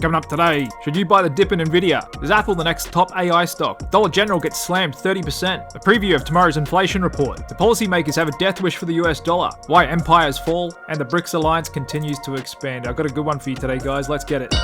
Coming up today, should you buy the dip in Nvidia? Is Apple the next top AI stock? Dollar General gets slammed 30%. A preview of tomorrow's inflation report. The policymakers have a death wish for the US dollar. Why empires fall, and the BRICS alliance continues to expand. I've got a good one for you today, guys. Let's get it.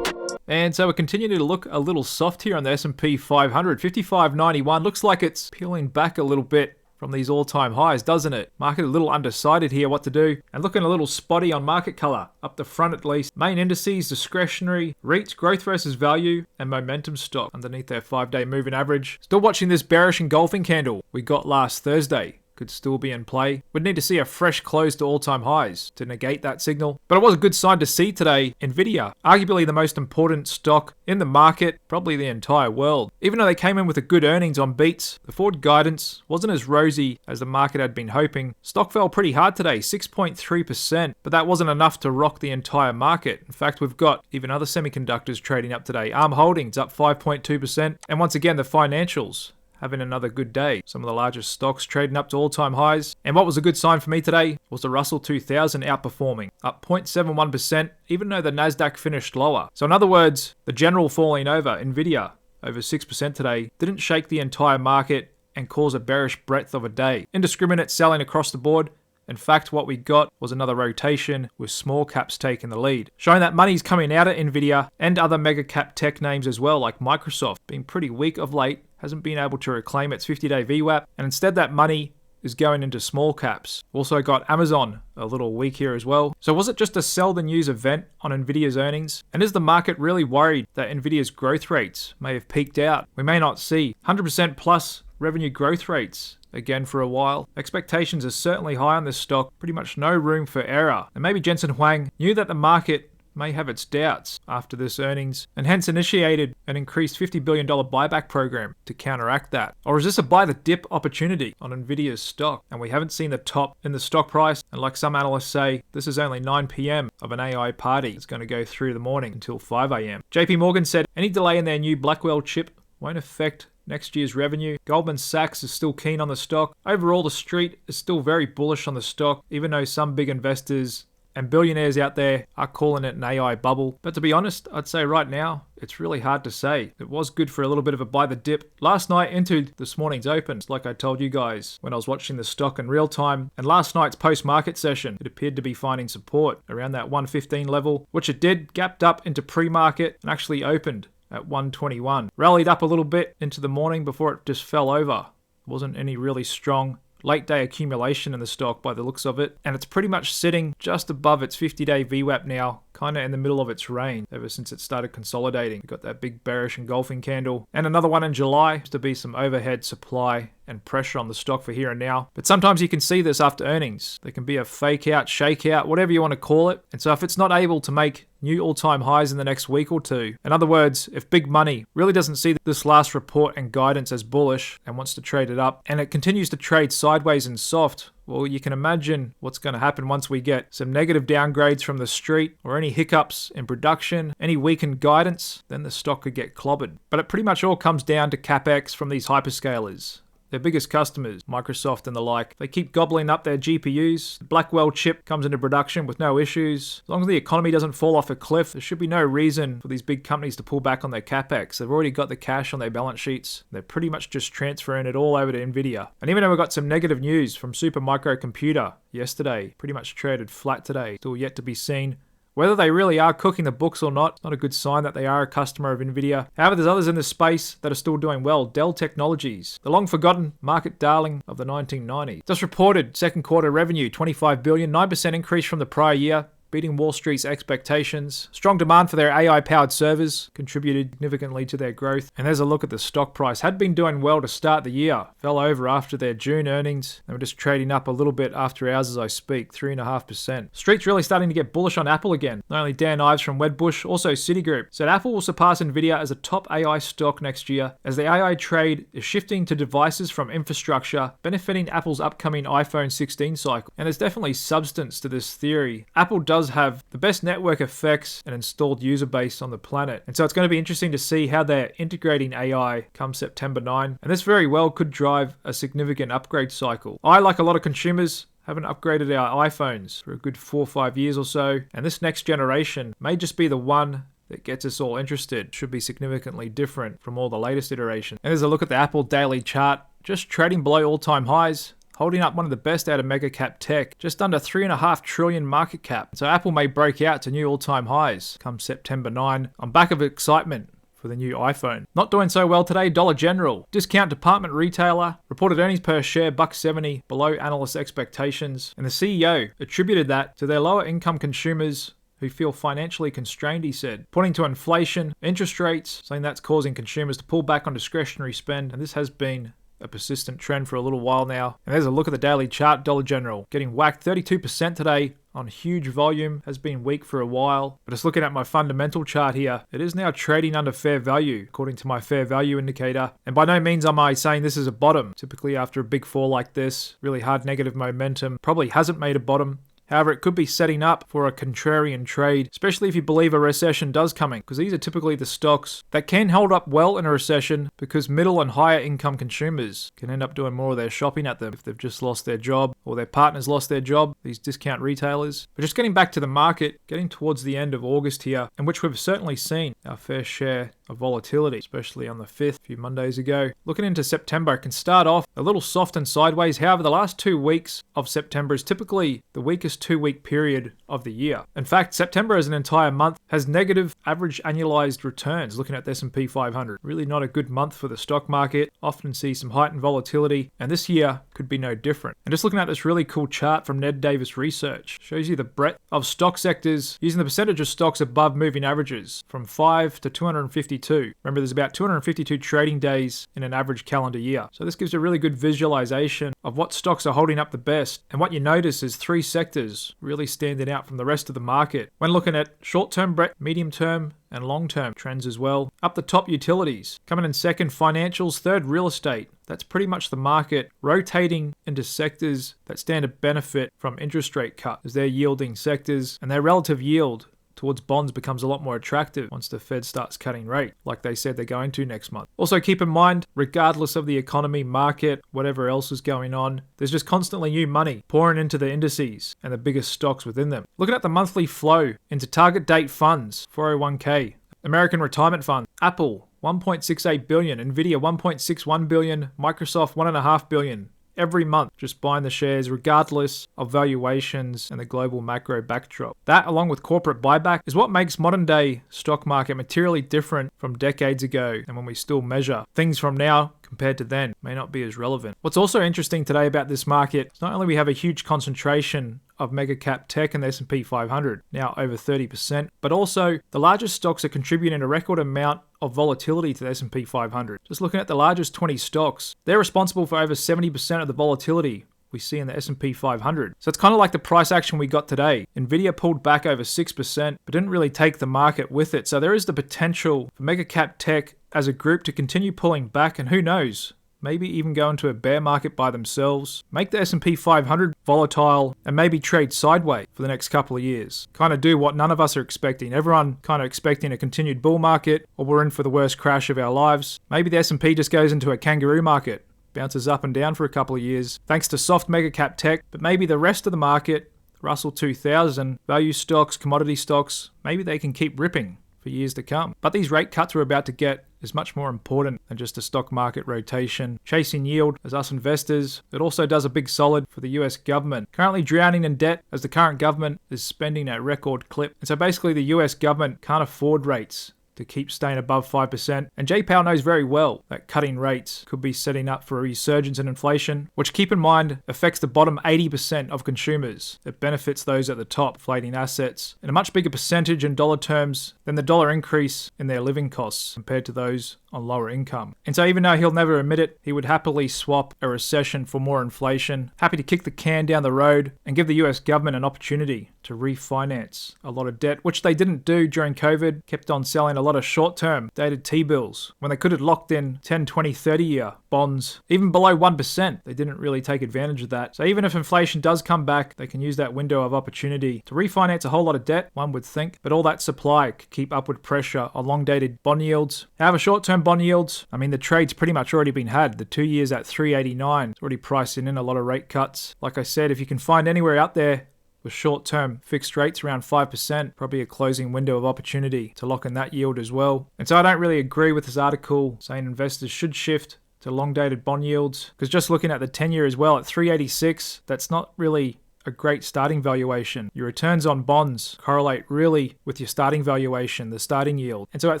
And so we're continuing to look a little soft here on the S&P 500. 55.91 looks like it's peeling back a little bit from these all-time highs, doesn't it? Market a little undecided here what to do, and looking a little spotty on market color, up the front at least. Main indices, discretionary, REITs, growth versus value, and momentum stock underneath their 5-day moving average. Still watching this bearish engulfing candle we got last Thursday. Could still be in play. Would need to see a fresh close to all-time highs to negate that signal. But it was a good sign to see today. Nvidia, arguably the most important stock in the market, probably the entire world. Even though they came in with a good earnings on beats, the forward guidance wasn't as rosy as the market had been hoping. Stock fell pretty hard today, 6.3%, but that wasn't enough to rock the entire market. In fact, we've got even other semiconductors trading up today. ARM Holdings up 5.2%, and once again, the financials having another good day. Some of the largest stocks trading up to all-time highs. And what was a good sign for me today was the Russell 2000 outperforming, up 0.71%, even though the Nasdaq finished lower. So in other words, the general falling over, Nvidia, over 6% today, didn't shake the entire market and cause a bearish breadth of a day. Indiscriminate selling across the board. In fact, what we got was another rotation with small caps taking the lead, showing that money's coming out of Nvidia and other mega cap tech names as well, like Microsoft, being pretty weak of late, hasn't been able to reclaim its 50-day VWAP, and instead that money is going into small caps. Also got Amazon a little weak here as well. So was it just a sell the news event on Nvidia's earnings? And is the market really worried that Nvidia's growth rates may have peaked out? We may not see 100% plus revenue growth rates again for a while. Expectations are certainly high on this stock, pretty much no room for error. And maybe Jensen Huang knew that the market may have its doubts after this earnings and hence initiated an increased $50 billion buyback program to counteract that. Or is this a buy the dip opportunity on Nvidia's stock? And we haven't seen the top in the stock price, and like some analysts say, this is only 9 p.m. of an AI party. It's going to go through the morning until 5 a.m. JP Morgan said any delay in their new Blackwell chip won't affect next year's revenue. Goldman Sachs is still keen on the stock. Overall, the street is still very bullish on the stock, even though some big investors and billionaires out there are calling it an AI bubble. But to be honest, I'd say right now, it's really hard to say. It was good for a little bit of a buy the dip last night into this morning's opens, like I told you guys when I was watching the stock in real time. And last night's post-market session, it appeared to be finding support around that 115 level, which it did, gapped up into pre-market and actually opened at 121. Rallied up a little bit into the morning before it just fell over. Wasn't any really strong late day accumulation in the stock by the looks of it, and it's pretty much sitting just above its 50-day VWAP now, kind of in the middle of its range ever since it started consolidating. We've got that big bearish engulfing candle and another one in July to be some overhead supply and pressure on the stock for here and now. But sometimes you can see this after earnings. There can be a fake out, shake out, whatever you want to call it. And so if it's not able to make new all-time highs in the next week or two, in other words, if big money really doesn't see this last report and guidance as bullish and wants to trade it up, and it continues to trade sideways and soft, well, you can imagine what's going to happen once we get some negative downgrades from the street or any hiccups in production, any weakened guidance, then the stock could get clobbered. But it pretty much all comes down to CapEx from these hyperscalers. Their biggest customers, Microsoft and the like, they keep gobbling up their GPUs. The Blackwell chip comes into production with no issues. As long as the economy doesn't fall off a cliff, there should be no reason for these big companies to pull back on their CapEx. They've already got the cash on their balance sheets. They're pretty much just transferring it all over to Nvidia. And even though we got some negative news from Supermicro Computer yesterday, pretty much traded flat today, still yet to be seen. Whether they really are cooking the books or not, it's not a good sign that they are a customer of Nvidia. However, there's others in this space that are still doing well. Dell Technologies, the long-forgotten market darling of the 1990s. Just reported second quarter revenue, $25 billion, 9% increase from the prior year, beating Wall Street's expectations. Strong demand for their AI-powered servers contributed significantly to their growth. And there's a look at the stock price. Had been doing well to start the year. Fell over after their June earnings. They were just trading up a little bit after hours as I speak, 3.5%. Street's really starting to get bullish on Apple again. Not only Dan Ives from Wedbush, also Citigroup said Apple will surpass Nvidia as a top AI stock next year as the AI trade is shifting to devices from infrastructure, benefiting Apple's upcoming iPhone 16 cycle. And there's definitely substance to this theory. Apple does have the best network effects and installed user base on the planet. And so it's going to be interesting to see how they're integrating AI come September 9. And this very well could drive a significant upgrade cycle. I, like a lot of consumers, Haven't upgraded our iPhones for a good 4 or 5 years or so, and this next generation may just be the one that gets us all interested. Should be significantly different from all the latest iterations. And as I look at the Apple daily chart, just trading below all-time highs, holding up one of the best out of mega cap tech, just under 3.5 trillion market cap. So Apple may break out to new all-time highs come September 9 on back of excitement for the new iPhone. Not doing so well today, Dollar General. Discount department retailer reported earnings per share $1.70 below analyst expectations, and the CEO attributed that to their lower income consumers who feel financially constrained, he said, pointing to inflation, interest rates, saying that's causing consumers to pull back on discretionary spend, and this has been a persistent trend for a little while now. And there's a look at the daily chart. Dollar General getting whacked 32% today on huge volume, has been weak for a while. But just looking at my fundamental chart here, it is now trading under fair value, according to my fair value indicator. And by no means am I saying this is a bottom. Typically after a big fall like this, really hard negative momentum, probably hasn't made a bottom. However, it could be setting up for a contrarian trade, especially if you believe a recession does coming, because these are typically the stocks that can hold up well in a recession because middle and higher income consumers can end up doing more of their shopping at them if they've just lost their job or their partner's lost their job, these discount retailers. But just getting back to the market, getting towards the end of August here, in which we've certainly seen our fair share of volatility, especially on the 5th, a few Mondays ago. Looking into September, it can start off a little soft and sideways. However, the last 2 weeks of September is typically the weakest 2-week period of the year. In fact, September as an entire month has negative average annualized returns, looking at the S&P 500. Really not a good month for the stock market. Often see some heightened volatility, and this year could be no different. And just looking at this really cool chart from Ned Davis Research, shows you the breadth of stock sectors using the percentage of stocks above moving averages from 5 to 252. Remember, there's about 252 trading days in an average calendar year. So this gives a really good visualization of what stocks are holding up the best. And what you notice is 3 sectors really standing out from the rest of the market when looking at short-term, medium-term, and long-term trends as well. Up the top, utilities. Coming in second, financials. Third, real estate. That's pretty much the market rotating into sectors that stand to benefit from interest rate cut as they're yielding sectors, and their relative yield towards bonds becomes a lot more attractive once the Fed starts cutting rate, like they said they're going to next month. Also keep in mind, regardless of the economy, market, whatever else is going on, there's just constantly new money pouring into the indices and the biggest stocks within them. Looking at the monthly flow into target date funds, 401k, American Retirement Fund, Apple, 1.68 billion, Nvidia, 1.61 billion, Microsoft, 1.5 billion. Every month, just buying the shares regardless of valuations and the global macro backdrop. That, along with corporate buyback, is what makes modern day stock market materially different from decades ago, and when we still measure things from now compared to then may not be as relevant. What's also interesting today about this market is not only we have a huge concentration of mega cap tech in the S&P 500, now over 30%, but also the largest stocks are contributing a record amount of volatility to the S&P 500. Just looking at the largest 20 stocks, they're responsible for over 70% of the volatility we see in the S&P 500. So it's kind of like the price action we got today. Nvidia pulled back over 6%, but didn't really take the market with it. So there is the potential for mega cap tech as a group to continue pulling back, and who knows, maybe even go into a bear market by themselves, make the S&P 500 volatile, and maybe trade sideways for the next couple of years. Kind of do what none of us are expecting. Everyone kind of expecting a continued bull market, or we're in for the worst crash of our lives. Maybe the S&P just goes into a kangaroo market, bounces up and down for a couple of years, thanks to soft mega cap tech, but maybe the rest of the market, Russell 2000, value stocks, commodity stocks, maybe they can keep ripping for years to come. But these rate cuts we're about to get is much more important than just a stock market rotation. Chasing yield as us investors, it also does a big solid for the US government. Currently drowning in debt as the current government is spending at record clip. And so basically the US government can't afford rates to keep staying above 5%. And J-Powell knows very well that cutting rates could be setting up for a resurgence in inflation, which, keep in mind, affects the bottom 80% of consumers. It benefits those at the top, inflating assets in a much bigger percentage in dollar terms than the dollar increase in their living costs compared to those on lower income. And so even though he'll never admit it, he would happily swap a recession for more inflation, happy to kick the can down the road and give the US government an opportunity to refinance a lot of debt, which they didn't do during COVID, kept on selling a lot of short-term dated T-bills when they could have locked in 10, 20, 30-year bonds even below 1%. They didn't really take advantage of that. So even if inflation does come back, they can use that window of opportunity to refinance a whole lot of debt, one would think, but all that supply could keep upward pressure on long-dated bond yields. However, short-term bond yields, I mean, the trade's pretty much already been had. The 2 years at 389. It's already pricing in a lot of rate cuts. Like I said, if you can find anywhere out there with short-term fixed rates around 5%, probably a closing window of opportunity to lock in that yield as well. And so I don't really agree with this article saying investors should shift to long-dated bond yields, because just looking at the 10-year as well at 386, that's not really a great starting valuation. Your returns on bonds correlate really with your starting valuation, the starting yield. And so at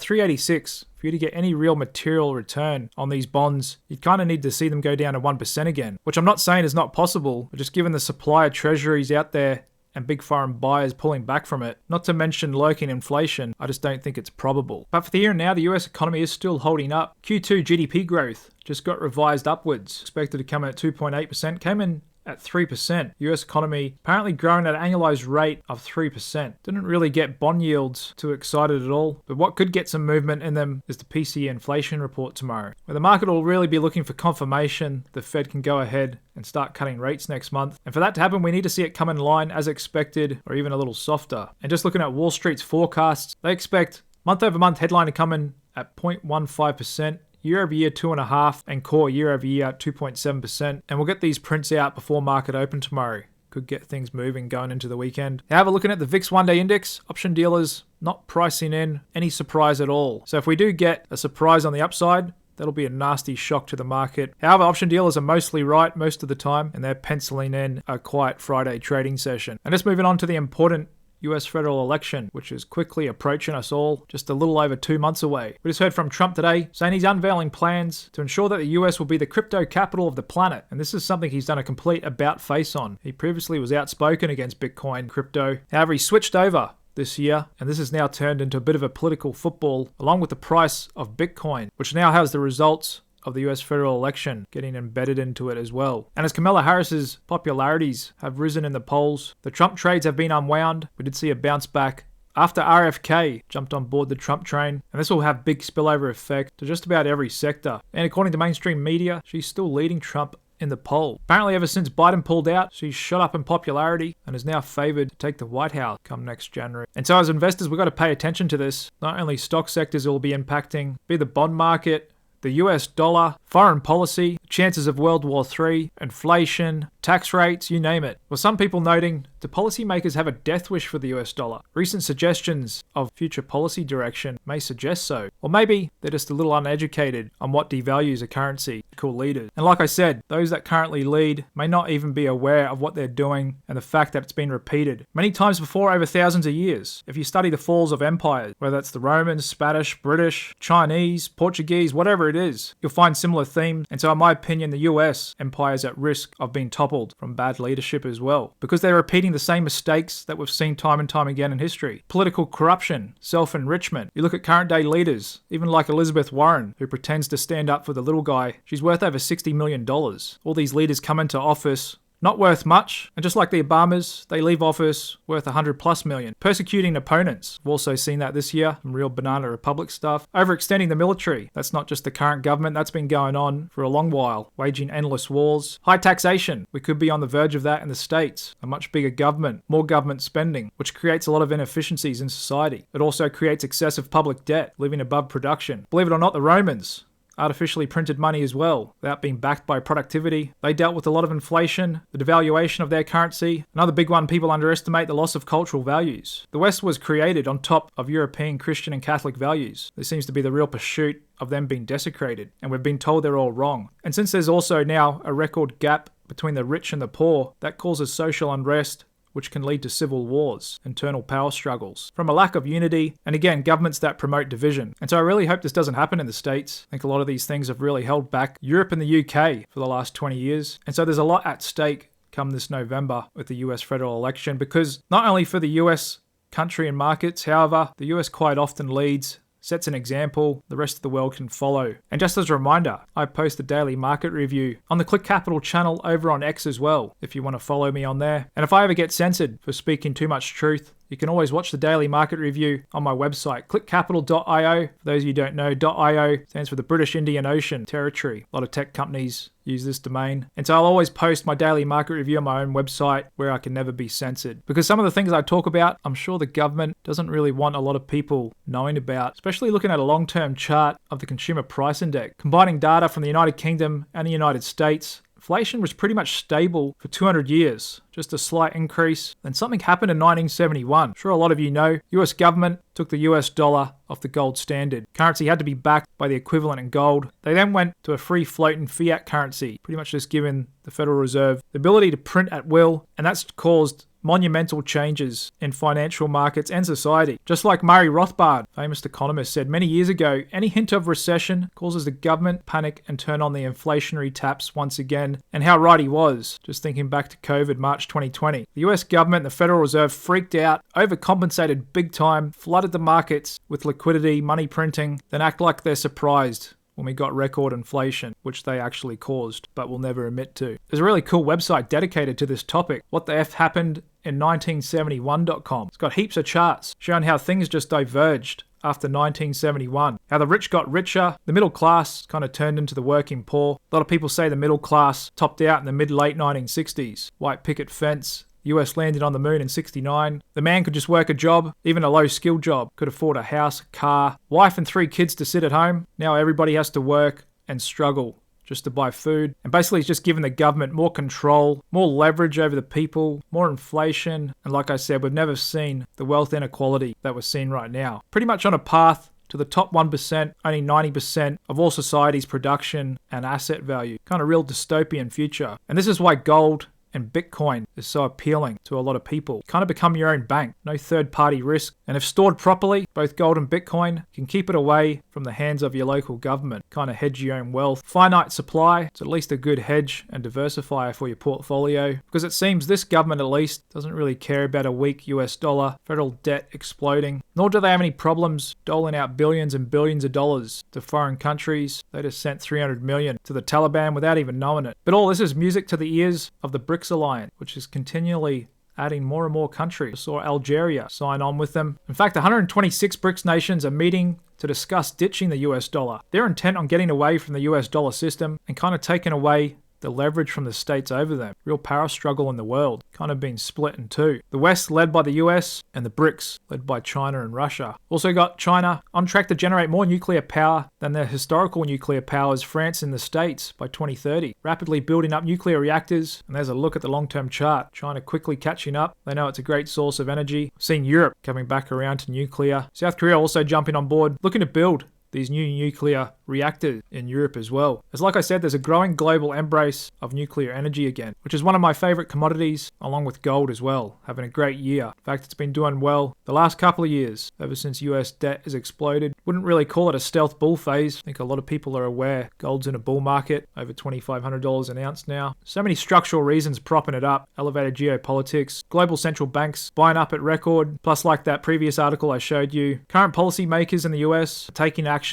386, for you to get any real material return on these bonds, you kind of need to see them go down to 1% again, which I'm not saying is not possible, but just given the supply of treasuries out there and big foreign buyers pulling back from it, not to mention lurking inflation, I just don't think it's probable. But for the here and now, the US economy is still holding up. Q2 GDP growth just got revised upwards, expected to come in at 2.8%, came in at 3%. US economy apparently growing at an annualized rate of 3%. Didn't really get bond yields too excited at all, but what could get some movement in them is the PCE inflation report tomorrow, where the market will really be looking for confirmation the Fed can go ahead and start cutting rates next month. And for that to happen, we need to see it come in line as expected or even a little softer. And just looking at Wall Street's forecasts, they expect month-over-month headline to come in at 0.15%, year-over-year 2.5%, and core year-over-year at 2.7%. And we'll get these prints out before market open tomorrow. Could get things moving going into the weekend. However, looking at the VIX one-day index, option dealers not pricing in any surprise at all. So if we do get a surprise on the upside, that'll be a nasty shock to the market. However, option dealers are mostly right most of the time, and they're penciling in a quiet Friday trading session. And just moving on to the important US federal election, which is quickly approaching us all, just a little over 2 months away. We just heard from Trump today saying he's unveiling plans to ensure that the US will be the crypto capital of the planet. And this is something he's done a complete about face on. He previously was outspoken against Bitcoin crypto. However, he switched over this year, and this has now turned into a bit of a political football, along with the price of Bitcoin, which now has the results of the US federal election getting embedded into it as well. And as Kamala Harris's popularities have risen in the polls, the Trump trades have been unwound. We did see a bounce back after RFK jumped on board the Trump train, and this will have big spillover effect to just about every sector. And according to mainstream media, she's still leading Trump in the poll. Apparently ever since Biden pulled out, she's shot up in popularity and is now favored to take the White House come next January. And so as investors, we've got to pay attention to this. Not only stock sectors it will be impacting, be the bond market, the US dollar, foreign policy, chances of World War III, inflation, tax rates, you name it. Well, some people noting, do policymakers have a death wish for the US dollar? Recent suggestions of future policy direction may suggest so. Or maybe they're just a little uneducated on what devalues a currency to call leaders. And like I said, those that currently lead may not even be aware of what they're doing and the fact that it's been repeated many times before over thousands of years. If you study the falls of empires, whether it's the Romans, Spanish, British, Chinese, Portuguese, whatever it is, you'll find similar themes. And so in my opinion, the US empire is at risk of being toppled from bad leadership as well, because they're repeating the same mistakes that we've seen time and time again in history. Political corruption, self-enrichment. You look at current day leaders, even like Elizabeth Warren, who pretends to stand up for the little guy. She's worth over $60 million. All these leaders come into office not worth much, and just like the Obamas, they leave office worth $100+ million. Persecuting opponents. We've also seen that this year, some real banana republic stuff. Overextending the military. That's not just the current government, that's been going on for a long while. Waging endless wars. High taxation. We could be on the verge of that in the States. A much bigger government, more government spending, which creates a lot of inefficiencies in society. It also creates excessive public debt, living above production. Believe it or not, the Romans artificially printed money as well, without being backed by productivity. They dealt with a lot of inflation, the devaluation of their currency. Another big one, people underestimate the loss of cultural values. The West was created on top of European, Christian and Catholic values. There seems to be the real pursuit of them being desecrated, and we've been told they're all wrong. And since there's also now a record gap between the rich and the poor, that causes social unrest, which can lead to civil wars, internal power struggles, from a lack of unity, and again, governments that promote division. And so I really hope this doesn't happen in the States. I think a lot of these things have really held back Europe and the UK for the last 20 years. And so there's a lot at stake come this November with the US federal election, because not only for the US country and markets, however, the US quite often leads, sets an example the rest of the world can follow. And just as a reminder, I post a daily market review on the Click Capital channel over on X as well, if you want to follow me on there. And if I ever get censored for speaking too much truth, You can always watch the daily market review on my website, clickcapital.io. For those of you who don't know, .io stands for the British Indian Ocean Territory. A lot of tech companies use this domain. And so I'll always post my daily market review on my own website where I can never be censored. Because some of the things I talk about, I'm sure the government doesn't really want a lot of people knowing about, especially looking at a long-term chart of the Consumer Price Index. Combining data from the United Kingdom and the United States, inflation was pretty much stable for 200 years, just a slight increase. Then something happened in 1971. I'm sure a lot of you know, US government took the US dollar off the gold standard. Currency had to be backed by the equivalent in gold. They then went to a free floating fiat currency, pretty much just giving the Federal Reserve the ability to print at will, and that's caused monumental changes in financial markets and society. Just like Murray Rothbard, famous economist, said many years ago, any hint of recession causes the government panic and turn on the inflationary taps once again. And how right he was, just thinking back to COVID, March 2020. The US government and the Federal Reserve freaked out, overcompensated big time, flooded the markets with liquidity, money printing, then act like they're surprised when we got record inflation, which they actually caused, but will never admit to. There's a really cool website dedicated to this topic, What the F Happened in 1971.com. It's got heaps of charts showing how things just diverged after 1971. How the rich got richer, the middle class kind of turned into the working poor. A lot of people say the middle class topped out in the mid-late 1960s. White picket fence, US landed on the moon in 69. The man could just work a job, even a low-skilled job, could afford a house, a car, wife and 3 kids to sit at home. Now everybody has to work and struggle just to buy food. And basically it's just giving the government more control, more leverage over the people, more inflation. And like I said, we've never seen the wealth inequality that we're seeing right now. Pretty much on a path to the top 1%, only 90% of all society's production and asset value. Kind of real dystopian future. And this is why gold and Bitcoin is so appealing to a lot of people. Kind of become your own bank, no third-party risk. And if stored properly, both gold and Bitcoin can keep it away from the hands of your local government. Kind of hedge your own wealth. Finite supply, it's at least a good hedge and diversifier for your portfolio. Because it seems this government at least doesn't really care about a weak US dollar, federal debt exploding, nor do they have any problems doling out billions and billions of dollars to foreign countries. They just sent 300 million to the Taliban without even knowing it. But all this is music to the ears of the BRICS Alliance, which is continually adding more and more countries. I saw Algeria sign on with them. In fact, 126 BRICS nations are meeting to discuss ditching the US dollar. They're intent on getting away from the US dollar system and kind of taking away the leverage from the states over them. Real power struggle in the world, kind of being split in two. The West led by the US and the BRICS led by China and Russia. Also got China on track to generate more nuclear power than their historical nuclear powers, France and the States, by 2030. Rapidly building up nuclear reactors, and there's a look at the long-term chart. China quickly catching up. They know it's a great source of energy. Seeing Europe coming back around to nuclear. South Korea also jumping on board, looking to build these new nuclear reactors in Europe as well. As like I said, there's a growing global embrace of nuclear energy again, which is one of my favorite commodities, along with gold as well, having a great year. In fact, it's been doing well the last couple of years, ever since US debt has exploded. Wouldn't really call it a stealth bull phase. I think a lot of people are aware gold's in a bull market, over $2,500 an ounce now. So many structural reasons propping it up, elevated geopolitics, global central banks buying up at record, plus like that previous article I showed you, current policymakers in the US are taking actions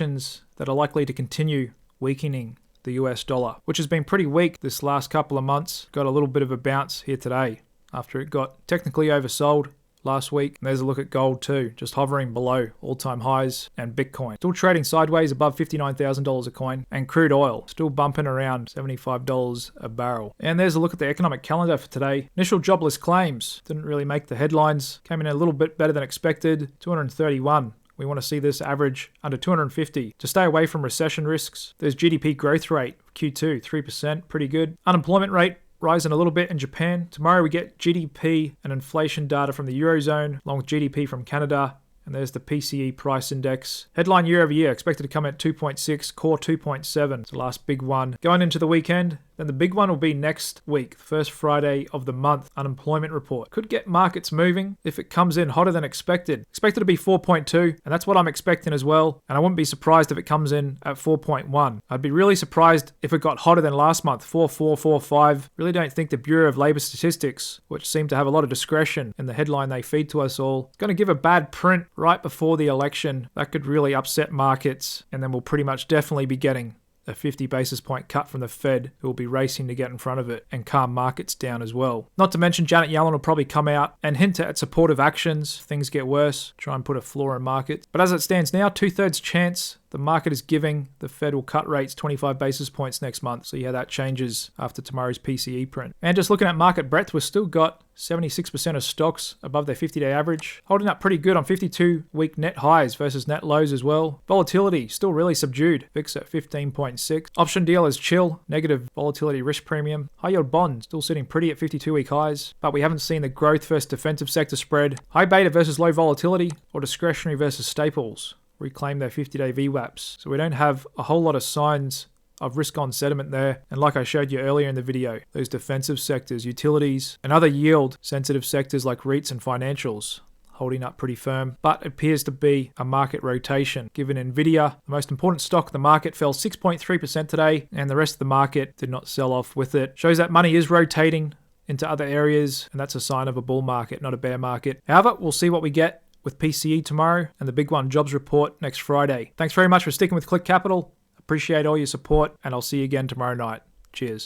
that are likely to continue weakening the US dollar, which has been pretty weak this last couple of months. Got a little bit of a bounce here today after it got technically oversold last week. And there's a look at gold too, just hovering below all-time highs, and Bitcoin still trading sideways above $59,000 a coin, and crude oil still bumping around $75 a barrel. And there's a look at the economic calendar for today. Initial jobless claims didn't really make the headlines, came in a little bit better than expected, 231. We want to see this average under 250 to stay away from recession risks. There's GDP growth rate, Q2, 3%, pretty good. Unemployment rate rising a little bit in Japan. Tomorrow we get GDP and inflation data from the Eurozone, along with GDP from Canada. And there's the PCE price index. Headline year over year, expected to come at 2.6, core 2.7. It's the last big one. Going into the weekend, then the big one will be next week, the first Friday of the month, unemployment report. Could get markets moving if it comes in hotter than expected. Expected to be 4.2, and that's what I'm expecting as well. And I wouldn't be surprised if it comes in at 4.1. I'd be really surprised if it got hotter than last month, 4.4, 4.5. Really don't think the Bureau of Labor Statistics, which seem to have a lot of discretion in the headline they feed to us all, is going to give a bad print right before the election. That could really upset markets, and then we'll pretty much definitely be getting a 50 basis point cut from the Fed, who will be racing to get in front of it and calm markets down as well. Not to mention Janet Yellen will probably come out and hint at supportive actions if things get worse, try and put a floor in markets. But as it stands now, 2/3 chance the market is giving the Fed will cut rates 25 basis points next month. See how that changes after tomorrow's PCE print. And just looking at market breadth, we've still got 76% of stocks above their 50-day average, holding up pretty good on 52-week net highs versus net lows as well. Volatility still really subdued. VIX at 15.6. Option dealers chill, negative volatility risk premium. High yield bonds still sitting pretty at 52-week highs, but we haven't seen the growth versus defensive sector spread. High beta versus low volatility, or discretionary versus staples reclaim their 50-day VWAPs. So we don't have a whole lot of signs of risk-on sentiment there. And like I showed you earlier in the video, those defensive sectors, utilities, and other yield-sensitive sectors like REITs and financials holding up pretty firm, but it appears to be a market rotation. Given Nvidia, the most important stock in the market, fell 6.3% today, and the rest of the market did not sell off with it. Shows that money is rotating into other areas, and that's a sign of a bull market, not a bear market. However, we'll see what we get with PCE tomorrow and the big one, jobs report, next Friday. Thanks very much for sticking with Click Capital. Appreciate all your support, and I'll see you again tomorrow night. Cheers.